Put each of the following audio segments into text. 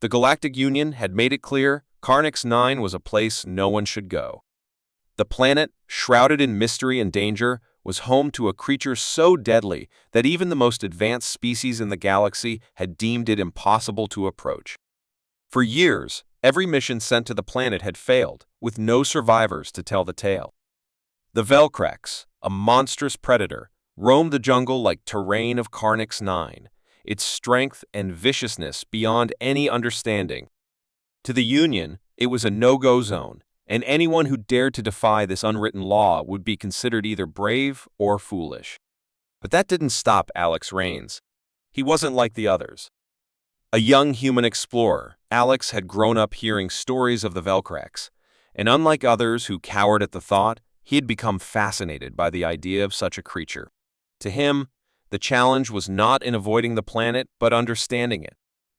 The Galactic Union had made it clear Carnix 9 was a place no one should go. The planet, shrouded in mystery and danger, was home to a creature so deadly that even the most advanced species in the galaxy had deemed it impossible to approach. For years, every mission sent to the planet had failed, with no survivors to tell the tale. The Velcrex, a monstrous predator, roamed the jungle like terrain of Carnix 9, its strength and viciousness beyond any understanding. To the Union, it was a no-go zone, and anyone who dared to defy this unwritten law would be considered either brave or foolish. But that didn't stop Alex Rains. He wasn't like the others. A young human explorer, Alex had grown up hearing stories of the Velcrex, and unlike others who cowered at the thought, he had become fascinated by the idea of such a creature. To him, the challenge was not in avoiding the planet, but understanding it.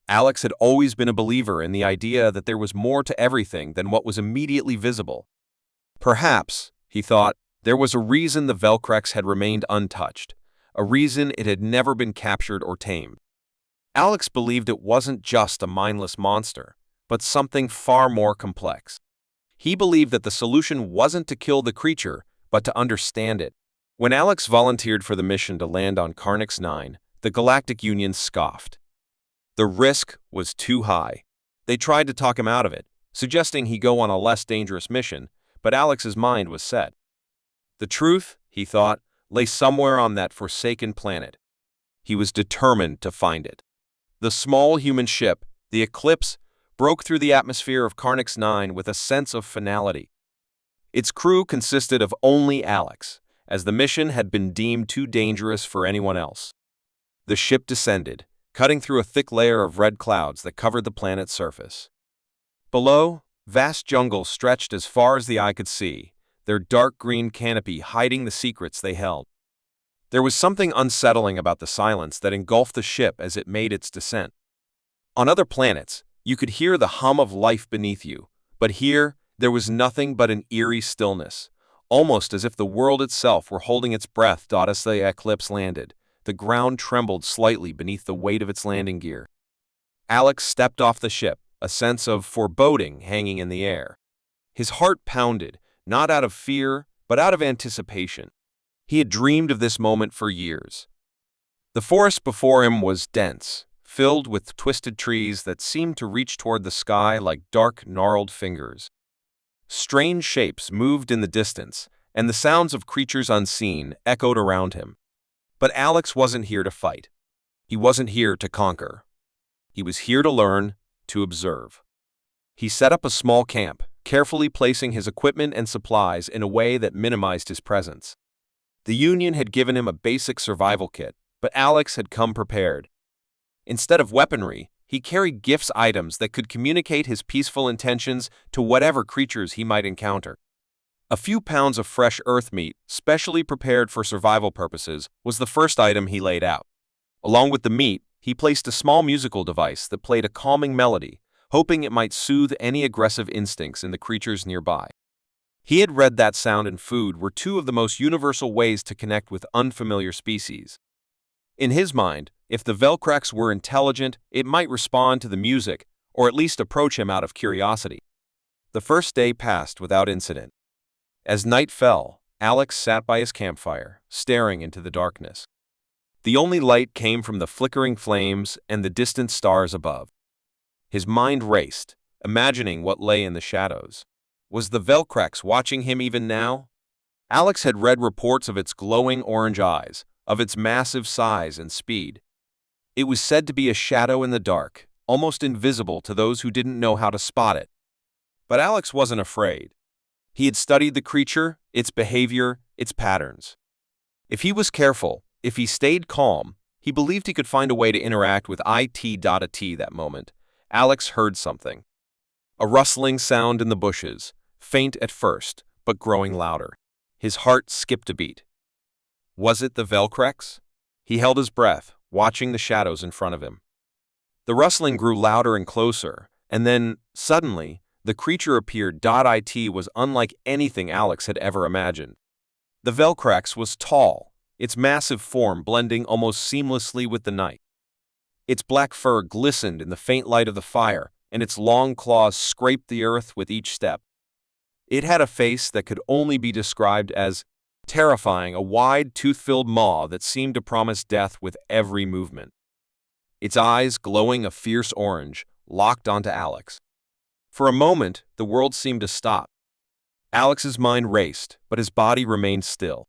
Alex had always been a believer in the idea that there was more to everything than what was immediately visible. Perhaps, he thought, there was a reason the Velcrex had remained untouched, a reason it had never been captured or tamed. Alex believed it wasn't just a mindless monster, but something far more complex. He believed that the solution wasn't to kill the creature, but to understand it. When Alex volunteered for the mission to land on Carnix 9, the Galactic Union scoffed. The risk was too high. They tried to talk him out of it, suggesting he go on a less dangerous mission, but Alex's mind was set. The truth, he thought, lay somewhere on that forsaken planet. He was determined to find it. The small human ship, the Eclipse, broke through the atmosphere of Carnix 9 with a sense of finality. Its crew consisted of only Alex, as the mission had been deemed too dangerous for anyone else. The ship descended, cutting through a thick layer of red clouds that covered the planet's surface. Below, vast jungles stretched as far as the eye could see, their dark green canopy hiding the secrets they held. There was something unsettling about the silence that engulfed the ship as it made its descent. On other planets, you could hear the hum of life beneath you, but here, there was nothing but an eerie stillness, almost as if the world itself were holding its breath. As the Eclipse landed, the ground trembled slightly beneath the weight of its landing gear. Alex stepped off the ship, a sense of foreboding hanging in the air. His heart pounded, not out of fear, but out of anticipation. He had dreamed of this moment for years. The forest before him was dense, filled with twisted trees that seemed to reach toward the sky like dark, gnarled fingers. Strange shapes moved in the distance, and the sounds of creatures unseen echoed around him. But Alex wasn't here to fight. He wasn't here to conquer. He was here to learn, to observe. He set up a small camp, carefully placing his equipment and supplies in a way that minimized his presence. The Union had given him a basic survival kit, but Alex had come prepared. Instead of weaponry, he carried gifts items that could communicate his peaceful intentions to whatever creatures he might encounter. A few pounds of fresh earth meat, specially prepared for survival purposes, was the first item he laid out. Along with the meat, he placed a small musical device that played a calming melody, hoping it might soothe any aggressive instincts in the creatures nearby. He had read that sound and food were two of the most universal ways to connect with unfamiliar species. In his mind, if the Velcrex were intelligent, it might respond to the music, or at least approach him out of curiosity. The first day passed without incident. As night fell, Alex sat by his campfire, staring into the darkness. The only light came from the flickering flames and the distant stars above. His mind raced, imagining what lay in the shadows. Was the Velcrex watching him even now? Alex had read reports of its glowing orange eyes, of its massive size and speed. It was said to be a shadow in the dark, almost invisible to those who didn't know how to spot it. But Alex wasn't afraid. He had studied the creature, its behavior, its patterns. If he was careful, if he stayed calm, he believed he could find a way to interact with it. That moment, Alex heard something. A rustling sound in the bushes, faint at first, but growing louder. His heart skipped a beat. Was it the Velcrex? He held his breath, watching the shadows in front of him. The rustling grew louder and closer, and then, suddenly, the creature appeared. It was unlike anything Alex had ever imagined. The Velcrex was tall, its massive form blending almost seamlessly with the night. Its black fur glistened in the faint light of the fire, and its long claws scraped the earth with each step. It had a face that could only be described as terrifying, a wide, tooth-filled maw that seemed to promise death with every movement. Its eyes, glowing a fierce orange, locked onto Alex. For a moment, the world seemed to stop. Alex's mind raced, but his body remained still.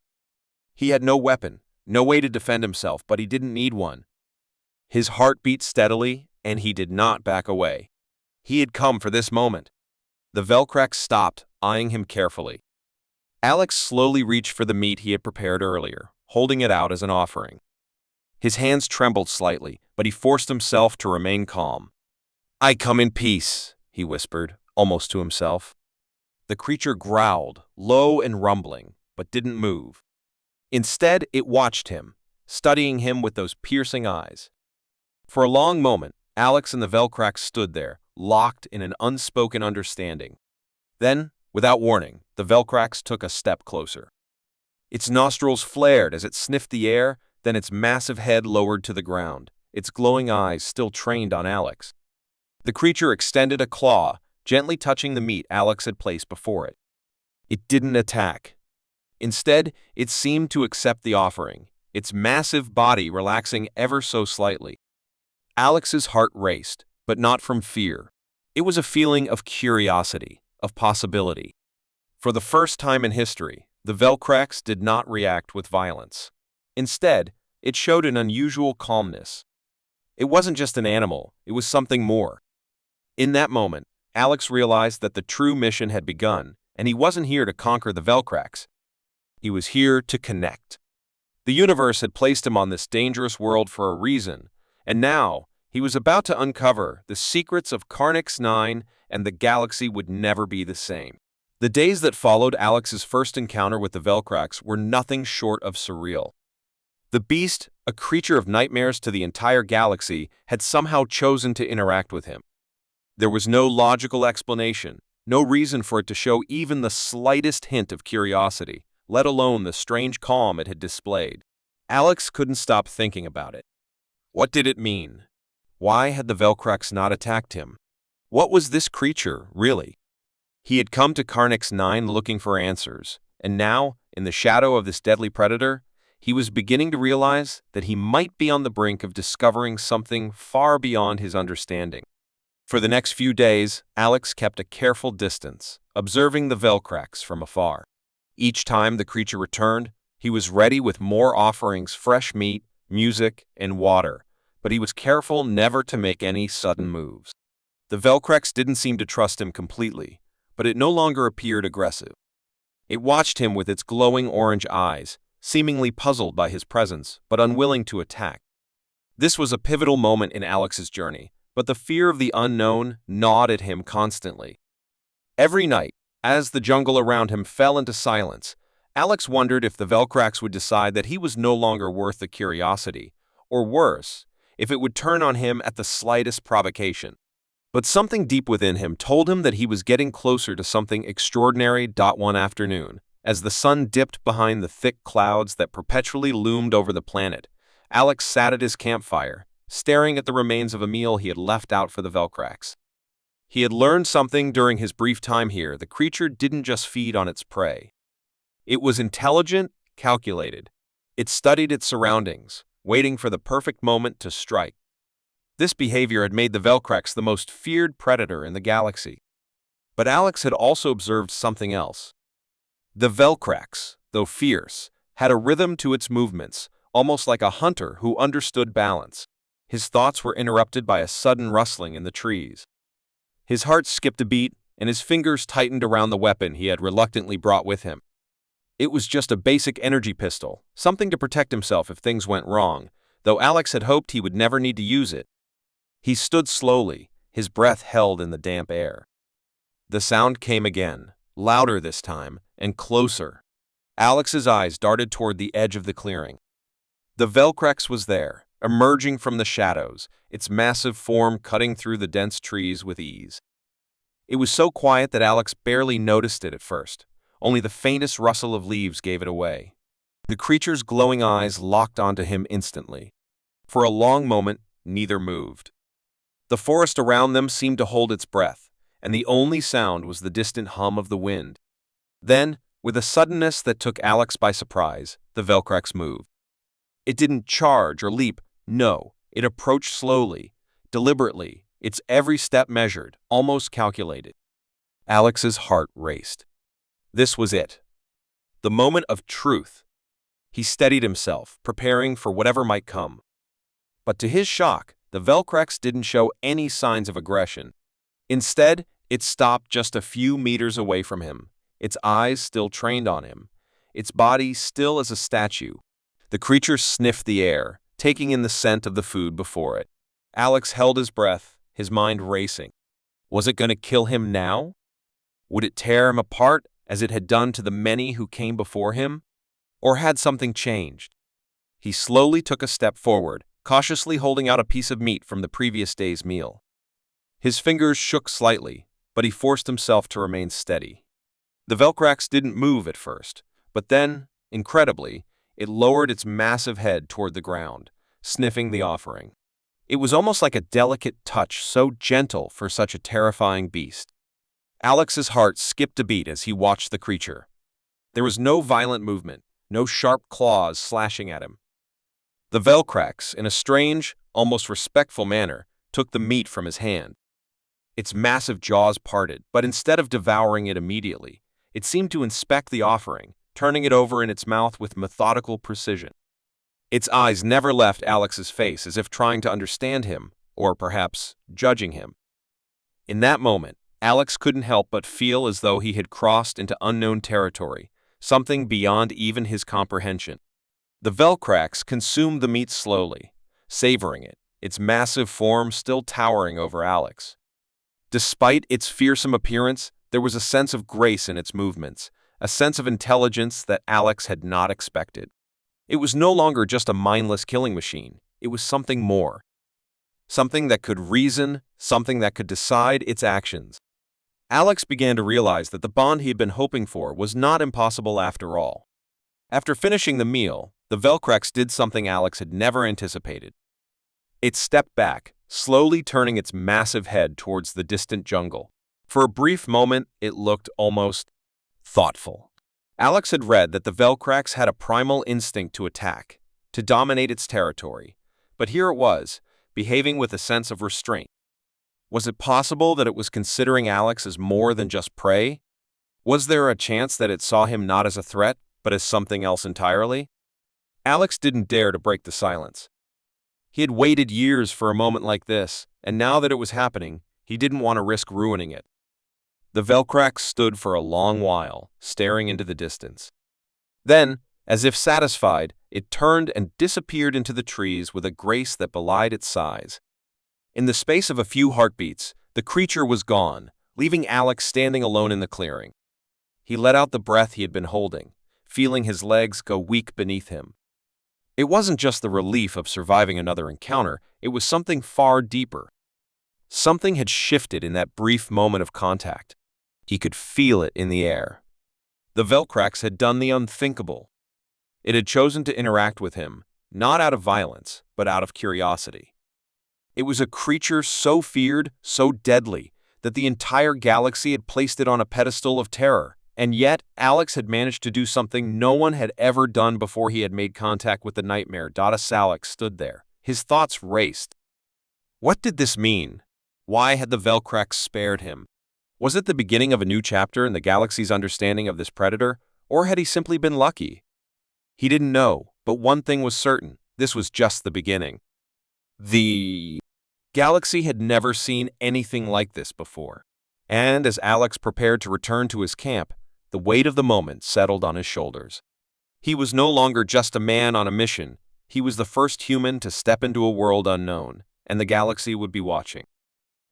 He had no weapon, no way to defend himself, but he didn't need one. His heart beat steadily, and he did not back away. He had come for this moment. The Velcrax stopped, eyeing him carefully. Alex slowly reached for the meat he had prepared earlier, holding it out as an offering. His hands trembled slightly, but he forced himself to remain calm. "I come in peace," he whispered, almost to himself. The creature growled, low and rumbling, but didn't move. Instead, it watched him, studying him with those piercing eyes. For a long moment, Alex and the Velcrax stood there, locked in an unspoken understanding. Then, without warning, the Velcrax took a step closer. Its nostrils flared as it sniffed the air, then its massive head lowered to the ground, its glowing eyes still trained on Alex. The creature extended a claw, gently touching the meat Alex had placed before it. It didn't attack. Instead, it seemed to accept the offering, its massive body relaxing ever so slightly. Alex's heart raced, but not from fear. It was a feeling of curiosity, of possibility. For the first time in history, the Velcrax did not react with violence. Instead, it showed an unusual calmness. It wasn't just an animal, it was something more. In that moment, Alex realized that the true mission had begun, and he wasn't here to conquer the Velcrax. He was here to connect. The universe had placed him on this dangerous world for a reason, and now he was about to uncover the secrets of Carnix 9, and the galaxy would never be the same. The days that followed Alex's first encounter with the Velcrax were nothing short of surreal. The beast, a creature of nightmares to the entire galaxy, had somehow chosen to interact with him. There was no logical explanation, no reason for it to show even the slightest hint of curiosity, let alone the strange calm it had displayed. Alex couldn't stop thinking about it. What did it mean? Why had the Velcrax not attacked him? What was this creature, really? He had come to Carnix 9 looking for answers, and now, in the shadow of this deadly predator, he was beginning to realize that he might be on the brink of discovering something far beyond his understanding. For the next few days, Alex kept a careful distance, observing the Velcrax from afar. Each time the creature returned, he was ready with more offerings, fresh meat, music, and water, but he was careful never to make any sudden moves. The Velcrax didn't seem to trust him completely, but it no longer appeared aggressive. It watched him with its glowing orange eyes, seemingly puzzled by his presence, but unwilling to attack. This was a pivotal moment in Alex's journey, but the fear of the unknown gnawed at him constantly. Every night, as the jungle around him fell into silence, Alex wondered if the Velcrax would decide that he was no longer worth the curiosity, or worse, if it would turn on him at the slightest provocation. But something deep within him told him that he was getting closer to something extraordinary. One afternoon, as the sun dipped behind the thick clouds that perpetually loomed over the planet, Alex sat at his campfire, staring at the remains of a meal he had left out for the Velcrax. He had learned something during his brief time here. The creature didn't just feed on its prey. It was intelligent, calculated. It studied its surroundings, waiting for the perfect moment to strike. This behavior had made the Velcrax the most feared predator in the galaxy. But Alex had also observed something else. The Velcrax, though fierce, had a rhythm to its movements, almost like a hunter who understood balance. His thoughts were interrupted by a sudden rustling in the trees. His heart skipped a beat, and his fingers tightened around the weapon he had reluctantly brought with him. It was just a basic energy pistol, something to protect himself if things went wrong, though Alex had hoped he would never need to use it. He stood slowly, his breath held in the damp air. The sound came again, louder this time, and closer. Alex's eyes darted toward the edge of the clearing. The Velcrax was there, emerging from the shadows, its massive form cutting through the dense trees with ease. It was so quiet that Alex barely noticed it at first. Only the faintest rustle of leaves gave it away. The creature's glowing eyes locked onto him instantly. For a long moment, neither moved. The forest around them seemed to hold its breath, and the only sound was the distant hum of the wind. Then, with a suddenness that took Alex by surprise, the Velcrax moved. It didn't charge or leap, no, it approached slowly, deliberately, its every step measured, almost calculated. Alex's heart raced. This was it. The moment of truth. He steadied himself, preparing for whatever might come. But to his shock, the Velcrax didn't show any signs of aggression. Instead, it stopped just a few meters away from him, its eyes still trained on him, its body still as a statue. The creature sniffed the air, taking in the scent of the food before it. Alex held his breath, his mind racing. Was it going to kill him now? Would it tear him apart as it had done to the many who came before him? Or had something changed? He slowly took a step forward, cautiously holding out a piece of meat from the previous day's meal. His fingers shook slightly, but he forced himself to remain steady. The Velcrax didn't move at first, but then, incredibly, it lowered its massive head toward the ground, sniffing the offering. It was almost like a delicate touch, so gentle for such a terrifying beast. Alex's heart skipped a beat as he watched the creature. There was no violent movement, no sharp claws slashing at him. The Velcrax, in a strange, almost respectful manner, took the meat from his hand. Its massive jaws parted, but instead of devouring it immediately, it seemed to inspect the offering, turning it over in its mouth with methodical precision. Its eyes never left Alex's face, as if trying to understand him, or perhaps judging him. In that moment, Alex couldn't help but feel as though he had crossed into unknown territory, something beyond even his comprehension. The Velcrax consumed the meat slowly, savoring it, its massive form still towering over Alex. Despite its fearsome appearance, there was a sense of grace in its movements, a sense of intelligence that Alex had not expected. It was no longer just a mindless killing machine, it was something more. Something that could reason, something that could decide its actions. Alex began to realize that the bond he had been hoping for was not impossible after all. After finishing the meal, the Velcrax did something Alex had never anticipated. It stepped back, slowly turning its massive head towards the distant jungle. For a brief moment, it looked almost thoughtful. Alex had read that the Velcrax had a primal instinct to attack, to dominate its territory, but here it was, behaving with a sense of restraint. Was it possible that it was considering Alex as more than just prey? Was there a chance that it saw him not as a threat, but as something else entirely? Alex didn't dare to break the silence. He had waited years for a moment like this, and now that it was happening, he didn't want to risk ruining it. The Velcrax stood for a long while, staring into the distance. Then, as if satisfied, it turned and disappeared into the trees with a grace that belied its size. In the space of a few heartbeats, the creature was gone, leaving Alex standing alone in the clearing. He let out the breath he had been holding, feeling his legs go weak beneath him. It wasn't just the relief of surviving another encounter, it was something far deeper. Something had shifted in that brief moment of contact. He could feel it in the air. The Velcrax had done the unthinkable. It had chosen to interact with him, not out of violence, but out of curiosity. It was a creature so feared, so deadly, that the entire galaxy had placed it on a pedestal of terror. And yet, Alex had managed to do something no one had ever done before he had made contact with the nightmare. Alex stood there. His thoughts raced. What did this mean? Why had the Velcrax spared him? Was it the beginning of a new chapter in the galaxy's understanding of this predator, or had he simply been lucky? He didn't know, but one thing was certain. This was just the beginning. The galaxy had never seen anything like this before. And as Alex prepared to return to his camp, the weight of the moment settled on his shoulders. He was no longer just a man on a mission. He was the first human to step into a world unknown, and the galaxy would be watching.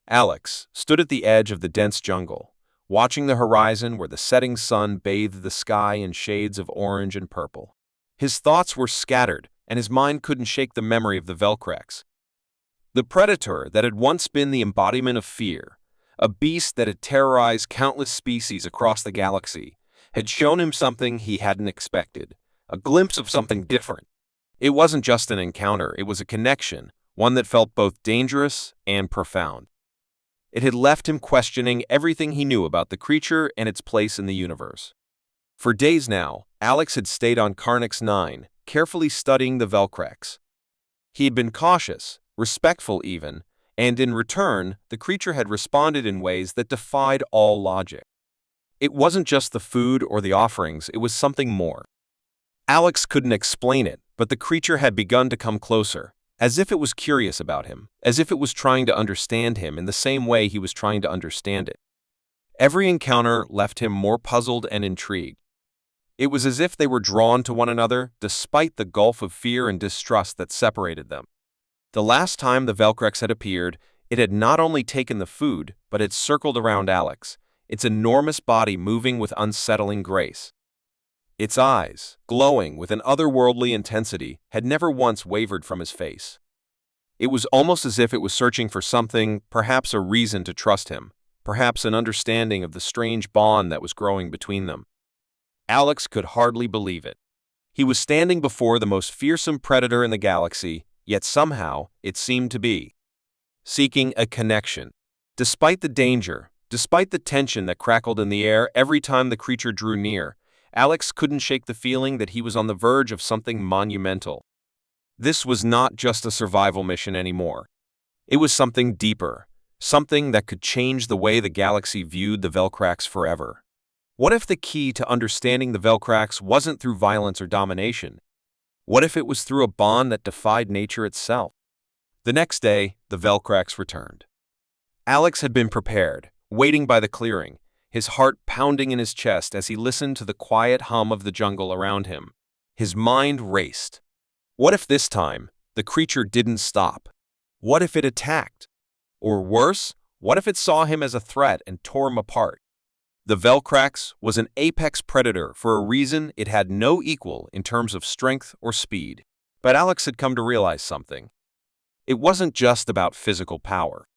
Alex stood at the edge of the dense jungle, watching the horizon where the setting sun bathed the sky in shades of orange and purple. His thoughts were scattered, and his mind couldn't shake the memory of the Velcrax. The predator that had once been the embodiment of fear, a beast that had terrorized countless species across the galaxy, had shown him something he hadn't expected, a glimpse of something different. It wasn't just an encounter, it was a connection, one that felt both dangerous and profound. It had left him questioning everything he knew about the creature and its place in the universe. For days now, Alex had stayed on Carnix 9, carefully studying the Velcrex. He had been cautious, respectful even, and in return, the creature had responded in ways that defied all logic. It wasn't just the food or the offerings, it was something more. Alex couldn't explain it, but the creature had begun to come closer, as if it was curious about him, as if it was trying to understand him in the same way he was trying to understand it. Every encounter left him more puzzled and intrigued. It was as if they were drawn to one another, despite the gulf of fear and distrust that separated them. The last time the Velcrex had appeared, it had not only taken the food, but had circled around Alex, its enormous body moving with unsettling grace. Its eyes, glowing with an otherworldly intensity, had never once wavered from his face. It was almost as if it was searching for something, perhaps a reason to trust him, perhaps an understanding of the strange bond that was growing between them. Alex could hardly believe it. He was standing before the most fearsome predator in the galaxy, yet somehow it seemed to be seeking a connection. Despite the danger, despite the tension that crackled in the air every time the creature drew near, Alex couldn't shake the feeling that he was on the verge of something monumental. This was not just a survival mission anymore. It was something deeper, something that could change the way the galaxy viewed the Velcrex forever. What if the key to understanding the Velcrex wasn't through violence or domination? What if it was through a bond that defied nature itself? The next day, the Velcrex returned. Alex had been prepared, waiting by the clearing, his heart pounding in his chest as he listened to the quiet hum of the jungle around him. His mind raced. What if this time, the creature didn't stop? What if it attacked? Or worse, what if it saw him as a threat and tore him apart? The Velcrex was an apex predator for a reason it had no equal in terms of strength or speed. But Alex had come to realize something. It wasn't just about physical power.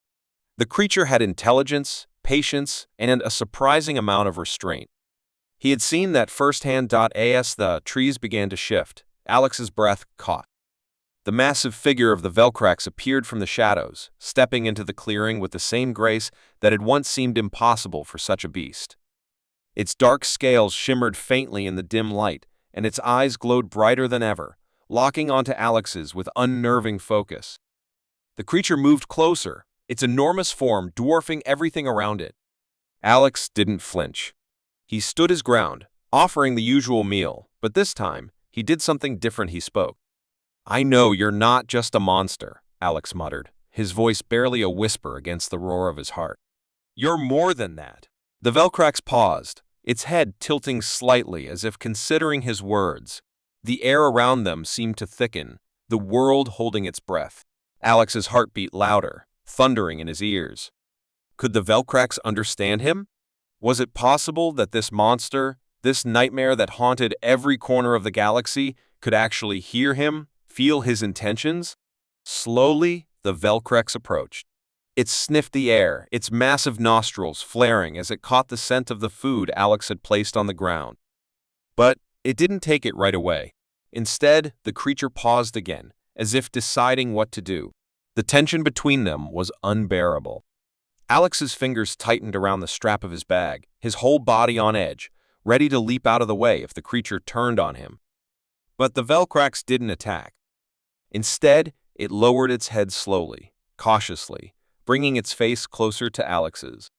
The creature had intelligence, patience, and a surprising amount of restraint. He had seen that firsthand. As the trees began to shift, Alex's breath caught. The massive figure of the Velcrex appeared from the shadows, stepping into the clearing with the same grace that had once seemed impossible for such a beast. Its dark scales shimmered faintly in the dim light, and its eyes glowed brighter than ever, locking onto Alex's with unnerving focus. The creature moved closer, its enormous form dwarfing everything around it. Alex didn't flinch. He stood his ground, offering the usual meal, but this time, he did something different. He spoke. "I know you're not just a monster," Alex muttered, his voice barely a whisper against the roar of his heart. "You're more than that." The Velcrex paused, its head tilting slightly as if considering his words. The air around them seemed to thicken, the world holding its breath. Alex's heart beat louder, thundering in his ears. Could the Velcrex understand him? Was it possible that this monster, this nightmare that haunted every corner of the galaxy, could actually hear him, feel his intentions? Slowly, the Velcrex approached. It sniffed the air, its massive nostrils flaring as it caught the scent of the food Alex had placed on the ground. But it didn't take it right away. Instead, the creature paused again, as if deciding what to do. The tension between them was unbearable. Alex's fingers tightened around the strap of his bag, his whole body on edge, ready to leap out of the way if the creature turned on him. But the Velcrex didn't attack. Instead, it lowered its head slowly, cautiously, bringing its face closer to Alex's.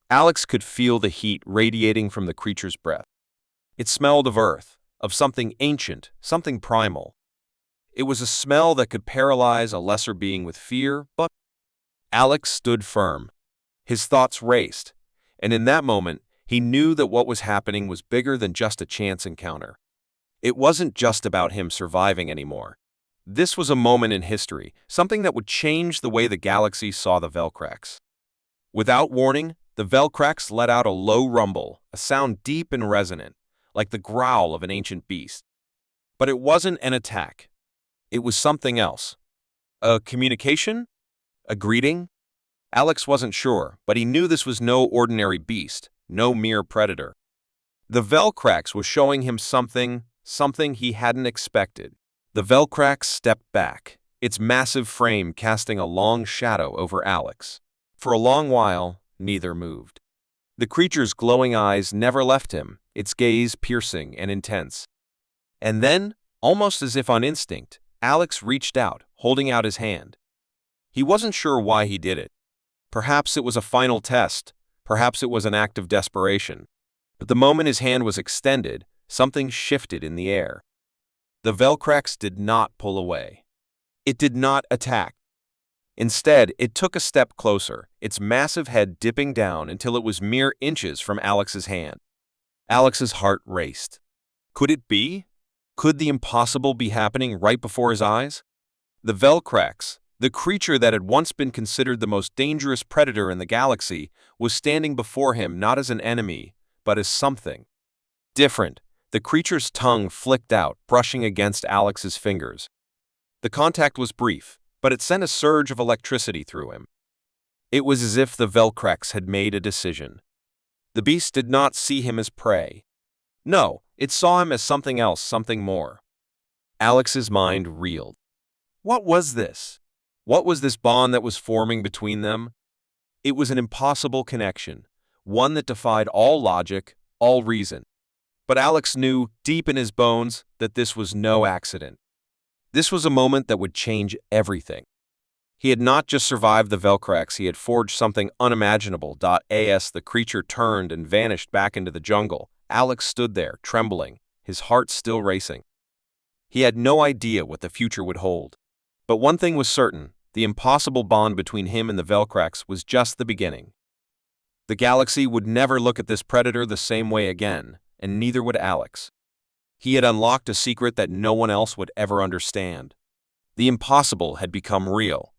Alex could feel the heat radiating from the creature's breath. It smelled of earth, of something ancient, something primal. It was a smell that could paralyze a lesser being with fear, but Alex stood firm. His thoughts raced, and in that moment, he knew that what was happening was bigger than just a chance encounter. It wasn't just about him surviving anymore. This was a moment in history, something that would change the way the galaxy saw the Velcrex. Without warning, the Velcrex let out a low rumble, a sound deep and resonant, like the growl of an ancient beast. But it wasn't an attack. It was something else. A communication? A greeting? Alex wasn't sure, but he knew this was no ordinary beast, no mere predator. The Velcrex was showing him something he hadn't expected. The Velcrex stepped back, its massive frame casting a long shadow over Alex. For a long while, neither moved. The creature's glowing eyes never left him, its gaze piercing and intense. And then, almost as if on instinct, Alex reached out, holding out his hand. He wasn't sure why he did it. Perhaps it was a final test, perhaps it was an act of desperation. But the moment his hand was extended, something shifted in the air. The Velcrax did not pull away. It did not attack. Instead, it took a step closer, its massive head dipping down until it was mere inches from Alex's hand. Alex's heart raced. Could it be? Could the impossible be happening right before his eyes? The Velcrax, the creature that had once been considered the most dangerous predator in the galaxy, was standing before him not as an enemy, but as something different. The creature's tongue flicked out, brushing against Alex's fingers. The contact was brief, but it sent a surge of electricity through him. It was as if the Velcrax had made a decision. The beast did not see him as prey. No, it saw him as something else, something more. Alex's mind reeled. What was this? What was this bond that was forming between them? It was an impossible connection, one that defied all logic, all reason. But Alex knew, deep in his bones, that this was no accident. This was a moment that would change everything. He had not just survived the Velcrax, he had forged something unimaginable. As the creature turned and vanished back into the jungle, Alex stood there, trembling, his heart still racing. He had no idea what the future would hold. But one thing was certain, the impossible bond between him and the Velcrax was just the beginning. The galaxy would never look at this predator the same way again, and neither would Alex. He had unlocked a secret that no one else would ever understand. The impossible had become real.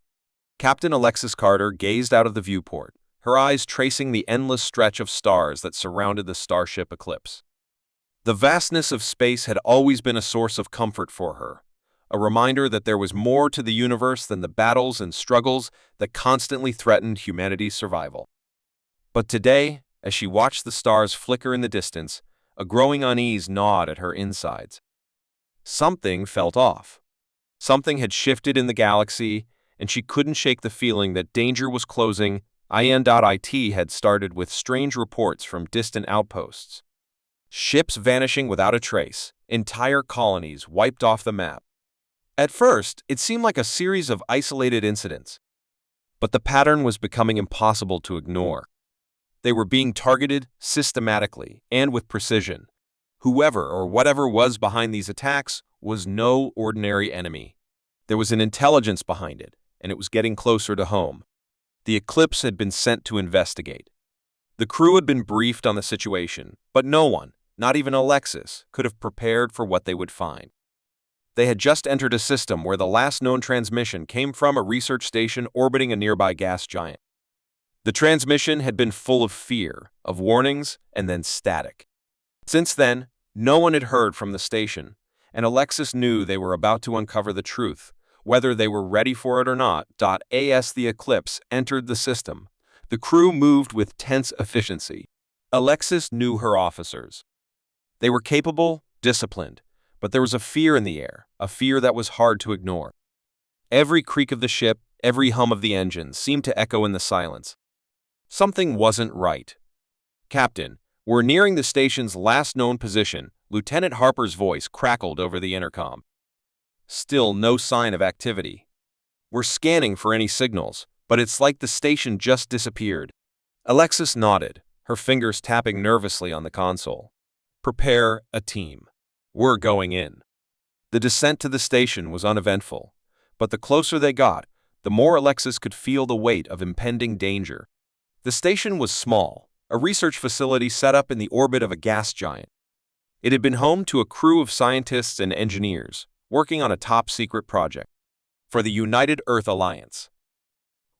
Captain Alexis Carter gazed out of the viewport, her eyes tracing the endless stretch of stars that surrounded the starship Eclipse. The vastness of space had always been a source of comfort for her, a reminder that there was more to the universe than the battles and struggles that constantly threatened humanity's survival. But today, as she watched the stars flicker in the distance, a growing unease gnawed at her insides. Something felt off. Something had shifted in the galaxy, and she couldn't shake the feeling that danger was closing. IN.IT had started with strange reports from distant outposts. Ships vanishing without a trace, entire colonies wiped off the map. At first, it seemed like a series of isolated incidents. But the pattern was becoming impossible to ignore. They were being targeted systematically and with precision. Whoever or whatever was behind these attacks was no ordinary enemy. There was an intelligence behind it, and it was getting closer to home. The Eclipse had been sent to investigate. The crew had been briefed on the situation, but no one, not even Alexis, could have prepared for what they would find. They had just entered a system where the last known transmission came from a research station orbiting a nearby gas giant. The transmission had been full of fear, of warnings, and then static. Since then, no one had heard from the station, and Alexis knew they were about to uncover the truth, whether they were ready for it or not. As the Eclipse entered the system, the crew moved with tense efficiency. Alexis knew her officers. They were capable, disciplined, but there was a fear in the air, a fear that was hard to ignore. Every creak of the ship, every hum of the engine seemed to echo in the silence. Something wasn't right. "Captain, we're nearing the station's last known position," Lieutenant Harper's voice crackled over the intercom. Still no sign of activity. "We're scanning for any signals, but it's like the station just disappeared." Alexis nodded, her fingers tapping nervously on the console. "Prepare a team. We're going in." The descent to the station was uneventful, but the closer they got, the more Alexis could feel the weight of impending danger. The station was small, a research facility set up in the orbit of a gas giant. It had been home to a crew of scientists and engineers working on a top-secret project for the United Earth Alliance.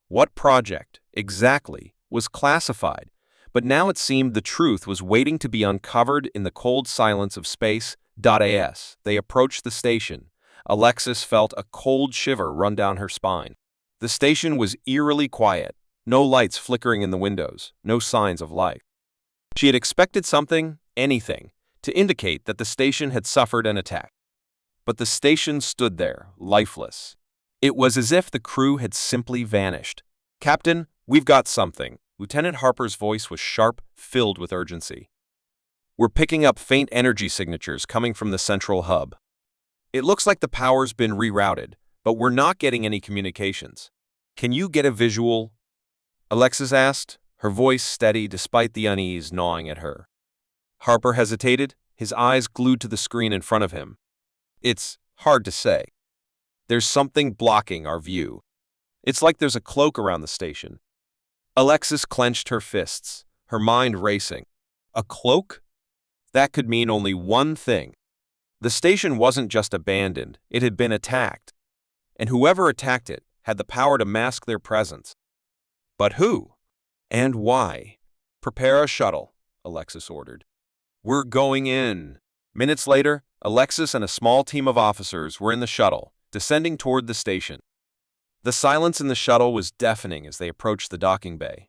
What project, exactly, was classified, but now it seemed the truth was waiting to be uncovered in the cold silence of space. As they approached the station, Alexis felt a cold shiver run down her spine. The station was eerily quiet. No lights flickering in the windows, no signs of life. She had expected something, anything, to indicate that the station had suffered an attack. But the station stood there, lifeless. It was as if the crew had simply vanished. "Captain, we've got something." Lieutenant Harper's voice was sharp, filled with urgency. "We're picking up faint energy signatures coming from the central hub. It looks like the power's been rerouted, but we're not getting any communications. Can you get a visual?" Alexis asked, her voice steady despite the unease gnawing at her. Harper hesitated, his eyes glued to the screen in front of him. "It's hard to say. There's something blocking our view. It's like there's a cloak around the station." Alexis clenched her fists, her mind racing. A cloak? That could mean only one thing. The station wasn't just abandoned, it had been attacked. And whoever attacked it had the power to mask their presence. But who? And why? "Prepare a shuttle," Alexis ordered. "We're going in." Minutes later, Alexis and a small team of officers were in the shuttle, descending toward the station. The silence in the shuttle was deafening as they approached the docking bay.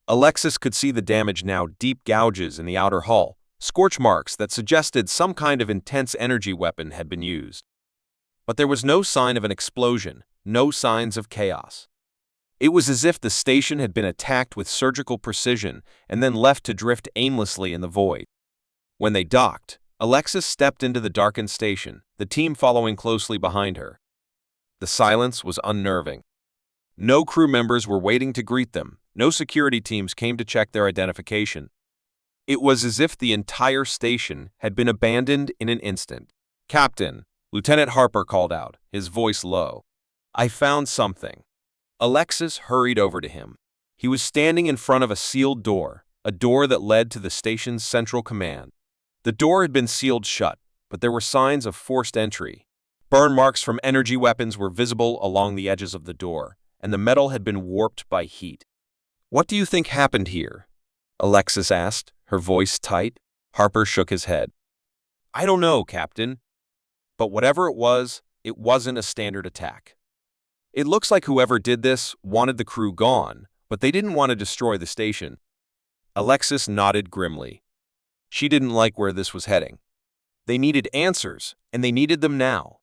Alexis could see the damage now, deep gouges in the outer hull, scorch marks that suggested some kind of intense energy weapon had been used. But there was no sign of an explosion, no signs of chaos. It was as if the station had been attacked with surgical precision and then left to drift aimlessly in the void. When they docked, Alexis stepped into the darkened station, the team following closely behind her. The silence was unnerving. No crew members were waiting to greet them, no security teams came to check their identification. It was as if the entire station had been abandoned in an instant. "Captain," Lieutenant Harper called out, his voice low. "I found something." Alexis hurried over to him. He was standing in front of a sealed door, a door that led to the station's central command. The door had been sealed shut, but there were signs of forced entry. Burn marks from energy weapons were visible along the edges of the door, and the metal had been warped by heat. "What do you think happened here?" Alexis asked, her voice tight. Harper shook his head. "I don't know, Captain. But whatever it wasn't a standard attack. It looks like whoever did this wanted the crew gone, but they didn't want to destroy the station." Alexis nodded grimly. She didn't like where this was heading. They needed answers, and they needed them now.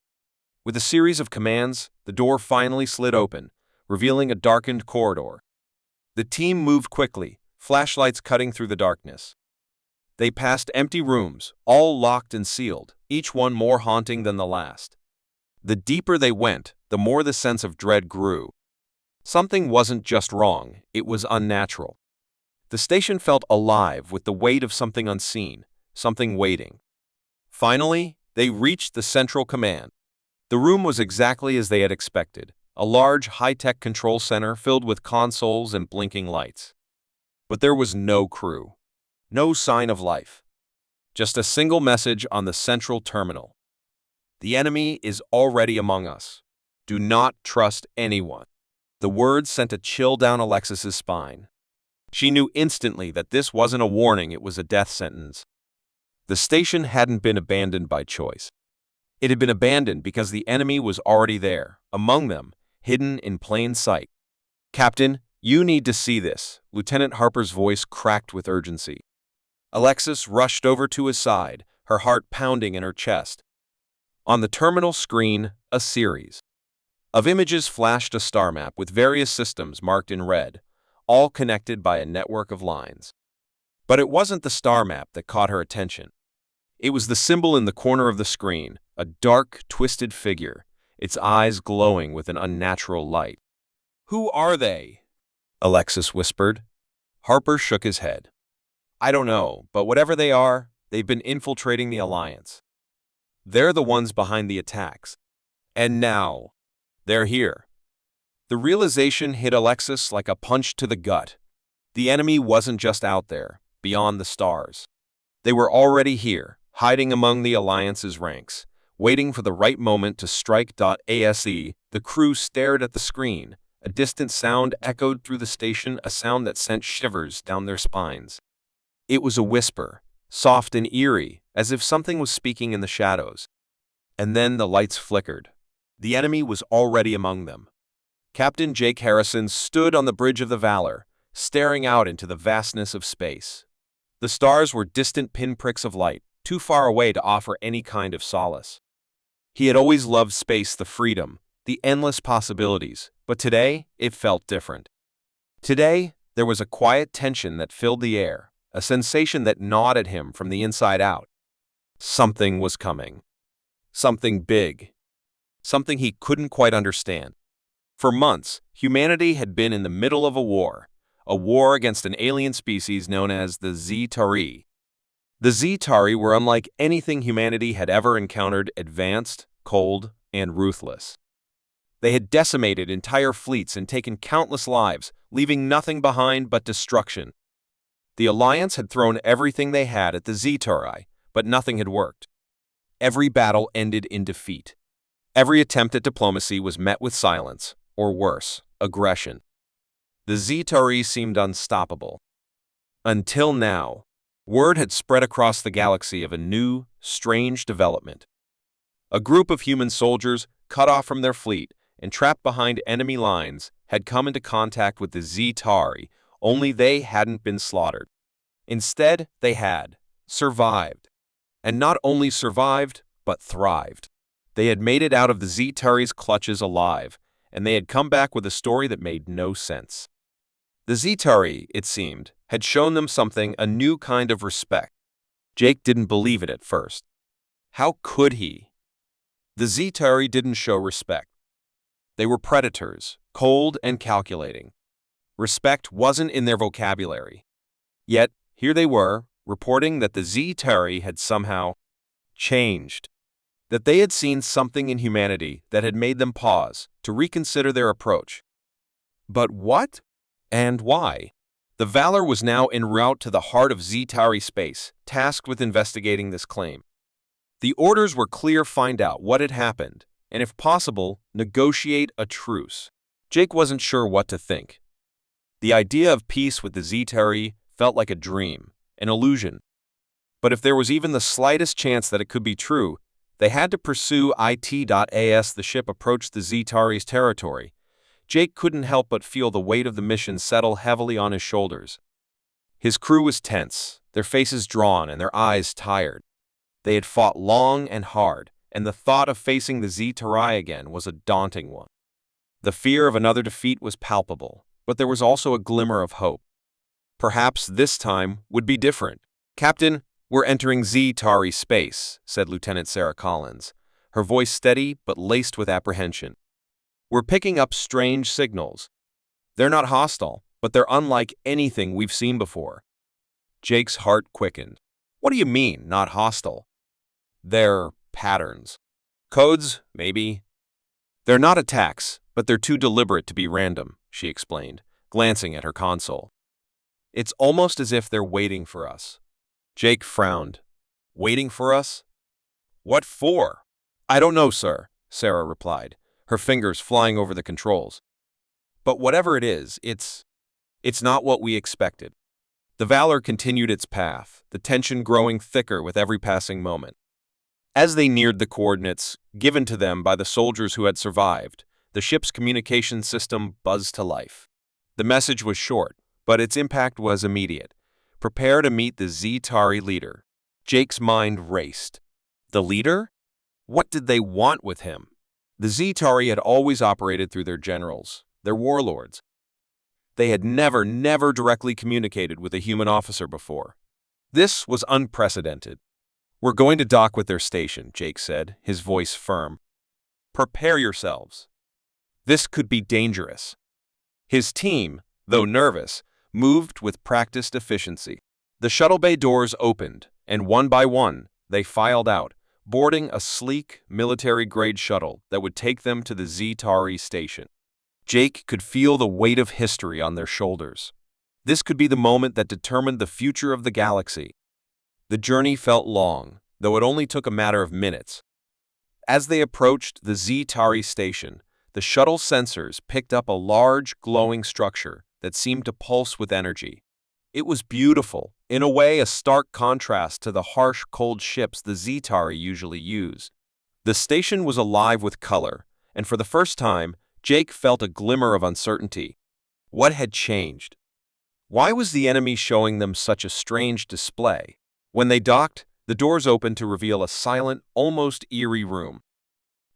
With a series of commands, the door finally slid open, revealing a darkened corridor. The team moved quickly, flashlights cutting through the darkness. They passed empty rooms, all locked and sealed, each one more haunting than the last. The deeper they went, the more the sense of dread grew. Something wasn't just wrong, it was unnatural. The station felt alive with the weight of something unseen, something waiting. Finally, they reached the central command. The room was exactly as they had expected, a large, high-tech control center filled with consoles and blinking lights. But there was no crew. No sign of life. Just a single message on the central terminal. "The enemy is already among us. Do not trust anyone." The words sent a chill down Alexis's spine. She knew instantly that this wasn't a warning, it was a death sentence. The station hadn't been abandoned by choice. It had been abandoned because the enemy was already there, among them, hidden in plain sight. "Captain, you need to see this." Lieutenant Harper's voice cracked with urgency. Alexis rushed over to his side, her heart pounding in her chest. On the terminal screen, a series of images flashed, a star map with various systems marked in red, all connected by a network of lines. But it wasn't the star map that caught her attention. It was the symbol in the corner of the screen, a dark, twisted figure, its eyes glowing with an unnatural light. "Who are they?" Alexis whispered. Harper shook his head. "I don't know, but whatever they are, they've been infiltrating the Alliance. They're the ones behind the attacks. And now, they're here." The realization hit Alexis like a punch to the gut. The enemy wasn't just out there, beyond the stars. They were already here, hiding among the Alliance's ranks, waiting for the right moment to strike. Ase, the crew stared at the screen. A distant sound echoed through the station, a sound that sent shivers down their spines. It was a whisper, soft and eerie, as if something was speaking in the shadows. And then the lights flickered. The enemy was already among them. Captain Jake Harrison stood on the bridge of the Valor, staring out into the vastness of space. The stars were distant pinpricks of light, too far away to offer any kind of solace. He had always loved space, the freedom, the endless possibilities, but today it felt different. Today, there was a quiet tension that filled the air, a sensation that gnawed at him from the inside out. Something was coming. Something big. Something he couldn't quite understand. For months, humanity had been in the middle of a war against an alien species known as the Z-Tari. The Z-Tari were unlike anything humanity had ever encountered: advanced, cold, and ruthless. They had decimated entire fleets and taken countless lives, leaving nothing behind but destruction. The Alliance had thrown everything they had at the Z-Tari, but nothing had worked. Every battle ended in defeat. Every attempt at diplomacy was met with silence, or worse, aggression. The Z-Tari seemed unstoppable. Until now, word had spread across the galaxy of a new, strange development. A group of human soldiers, cut off from their fleet and trapped behind enemy lines, had come into contact with the Z-Tari, only they hadn't been slaughtered. Instead, they had survived. And not only survived, but thrived. They had made it out of the Z-Tari's clutches alive, and they had come back with a story that made no sense. The Z-Tari, it seemed, had shown them something, a new kind of respect. Jake didn't believe it at first. How could he? The Z-Tari didn't show respect. They were predators, cold and calculating. Respect wasn't in their vocabulary. Yet, here they were, reporting that the Z-Tari had somehow changed. That they had seen something in humanity that had made them pause, to reconsider their approach. But what? And why? The Valor was now en route to the heart of Z-Tari space, tasked with investigating this claim. The orders were clear: find out what had happened, and if possible, negotiate a truce. Jake wasn't sure what to think. The idea of peace with the Z-Tari felt like a dream, an illusion. But if there was even the slightest chance that it could be true, they had to pursue it. As the ship approached the Z-Tari's territory, Jake couldn't help but feel the weight of the mission settle heavily on his shoulders. His crew was tense, their faces drawn and their eyes tired. They had fought long and hard, and the thought of facing the Z-Tari again was a daunting one. The fear of another defeat was palpable, but there was also a glimmer of hope. Perhaps this time would be different. "Captain, we're entering Z-Tari space," said Lieutenant Sarah Collins, her voice steady but laced with apprehension. "We're picking up strange signals. They're not hostile, but they're unlike anything we've seen before." Jake's heart quickened. "What do you mean, not hostile?" "They're patterns. Codes, maybe." "They're not attacks, but they're too deliberate to be random," she explained, glancing at her console. "It's almost as if they're waiting for us." Jake frowned. "Waiting for us? What for?" "I don't know, sir," Sarah replied, her fingers flying over the controls. "But whatever it is, it's not what we expected." The Valor continued its path, the tension growing thicker with every passing moment. As they neared the coordinates given to them by the soldiers who had survived, the ship's communication system buzzed to life. The message was short, but its impact was immediate. "Prepare to meet the Z-Tari leader." Jake's mind raced. The leader? What did they want with him? The Z-Tari had always operated through their generals, their warlords. They had never directly communicated with a human officer before. This was unprecedented. "We're going to dock with their station," Jake said, his voice firm. "Prepare yourselves. This could be dangerous." His team, though nervous, moved with practiced efficiency. The shuttle bay doors opened, and one by one, they filed out, boarding a sleek, military-grade shuttle that would take them to the Z-Tari station. Jake could feel the weight of history on their shoulders. This could be the moment that determined the future of the galaxy. The journey felt long, though it only took a matter of minutes. As they approached the Z-Tari station, the shuttle sensors picked up a large, glowing structure that seemed to pulse with energy. It was beautiful, in a way a stark contrast to the harsh, cold ships the Z-Tari usually use. The station was alive with color, and for the first time, Jake felt a glimmer of uncertainty. What had changed? Why was the enemy showing them such a strange display? When they docked, the doors opened to reveal a silent, almost eerie room.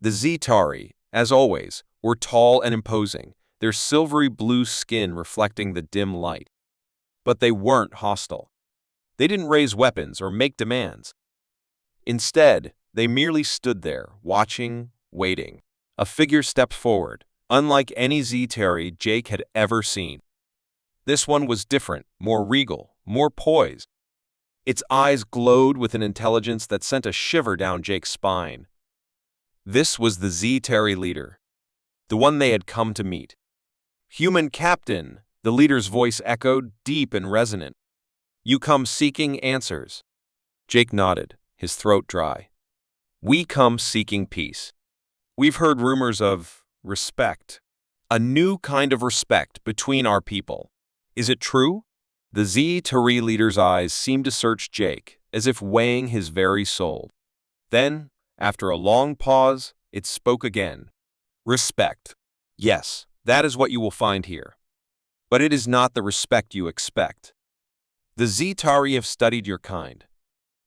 The Z-Tari, as always, were tall and imposing, their silvery blue skin reflecting the dim light. But they weren't hostile. They didn't raise weapons or make demands. Instead, they merely stood there, watching, waiting. A figure stepped forward, unlike any Z-Terry Jake had ever seen. This one was different, more regal, more poised. Its eyes glowed with an intelligence that sent a shiver down Jake's spine. This was the Z-Terry leader, the one they had come to meet. "Human Captain," the leader's voice echoed, deep and resonant. "You come seeking answers." Jake nodded, his throat dry. "We come seeking peace. We've heard rumors of respect. A new kind of respect between our people. Is it true?" The Z-Terry leader's eyes seemed to search Jake, as if weighing his very soul. Then, after a long pause, it spoke again. "Respect. Yes, that is what you will find here. But it is not the respect you expect. The Z-Terry have studied your kind.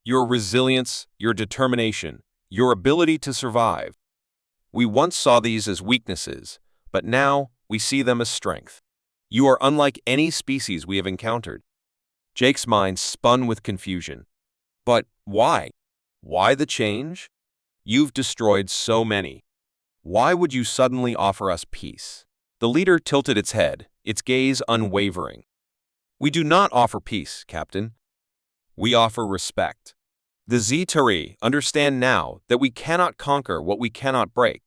Your resilience, your determination, your ability to survive. We once saw these as weaknesses, but now we see them as strength. You are unlike any species we have encountered." Jake's mind spun with confusion. "But why? Why the change? You've destroyed so many. Why would you suddenly offer us peace?" The leader tilted its head, its gaze unwavering. "We do not offer peace, Captain. We offer respect. The Z-Terry understand now that we cannot conquer what we cannot break.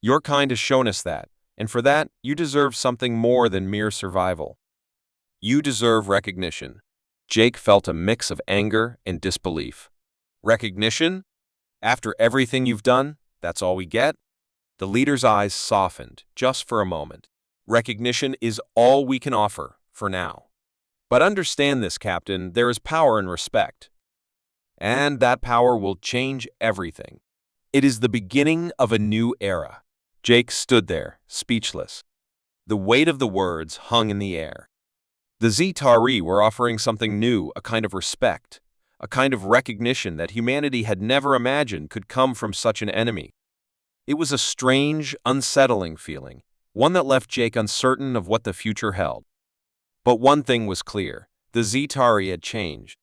Your kind has shown us that, and for that, you deserve something more than mere survival. You deserve recognition." Jake felt a mix of anger and disbelief. "Recognition? After everything you've done, that's all we get?" The leader's eyes softened, just for a moment. "Recognition is all we can offer, for now. But understand this, Captain, there is power in respect. And that power will change everything. It is the beginning of a new era." Jake stood there, speechless. The weight of the words hung in the air. The Z-Terry were offering something new, a kind of respect, a kind of recognition that humanity had never imagined could come from such an enemy. It was a strange, unsettling feeling, one that left Jake uncertain of what the future held. But one thing was clear, the Z-Terry had changed.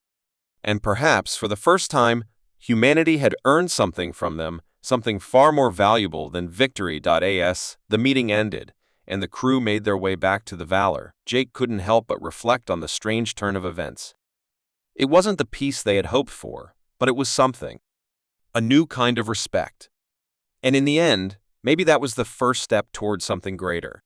And perhaps, for the first time, humanity had earned something from them, something far more valuable than victory. The meeting ended, and the crew made their way back to the Valor. Jake couldn't help but reflect on the strange turn of events. It wasn't the peace they had hoped for, but it was something. A new kind of respect. And in the end, maybe that was the first step towards something greater.